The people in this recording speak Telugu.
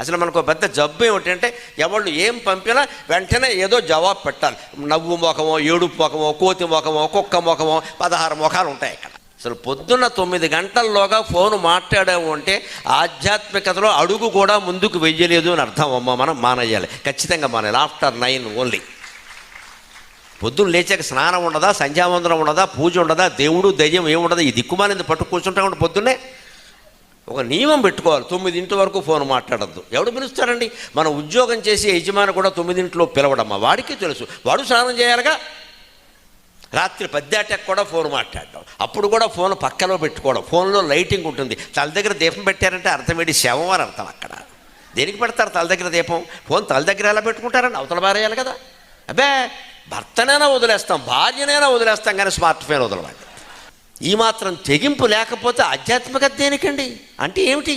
అసలు మనకు పెద్ద జబ్బు ఏమిటంటే ఎవళ్ళు ఏం పంపినా వెంటనే ఏదో జవాబు పెట్టాలి. నవ్వు మొఖమో, ఏడుపు మొఖమో, కోతి మొఖమో, కుక్క మొఖమో, 16 మొఖాలు ఉంటాయి ఇక్కడ. అసలు పొద్దున్న 9 గంటల్లోగా ఫోను మాట్లాడాము అంటే ఆధ్యాత్మికతలో అడుగు కూడా ముందుకు వెయ్యలేదు అని అర్థం. అమ్మ మనం మానేయాలి, ఖచ్చితంగా మానేయాలి. After 9 only. పొద్దున్న లేచాక స్నానం ఉండదా, సంధ్యావందనం ఉండదా, పూజ ఉండదా, దేవుడు దయ్యం ఏముండదా, ఈ దిక్కుమాలింది పట్టు కూర్చుంటా ఉంటే పొద్దున్నే ఒక నియమం పెట్టుకోవాలి. 9 వరకు ఫోన్ మాట్లాడద్దు. ఎవడు పిలుస్తారండి? మన ఉద్యోగం చేసి యజమాని కూడా 9 పిలవడమ్మా, వాడికి తెలుసు. వాడు స్నానం చేయాలిగా. రాత్రి 10 కూడా ఫోన్ మాట్లాడడం, అప్పుడు కూడా ఫోన్ పక్కలో పెట్టుకోవడం. ఫోన్లో లైటింగ్ ఉంటుంది. తల దగ్గర దీపం పెట్టారంటే అర్థం ఏంటి? శవం అని అర్థం. అక్కడ దేనికి పెడతారు తల దగ్గర దీపం? ఫోన్ తల దగ్గర ఎలా పెట్టుకుంటారండి? అవతల బారేయాలి కదా. అబ్బే, భర్తనైనా వదిలేస్తాం, భార్యనైనా వదిలేస్తాం, కానీ స్మార్ట్ ఫోన్ వదలవాలి. ఈ మాత్రం తెగింపు లేకపోతే ఆధ్యాత్మికత దేనికండి? అంటే ఏమిటి?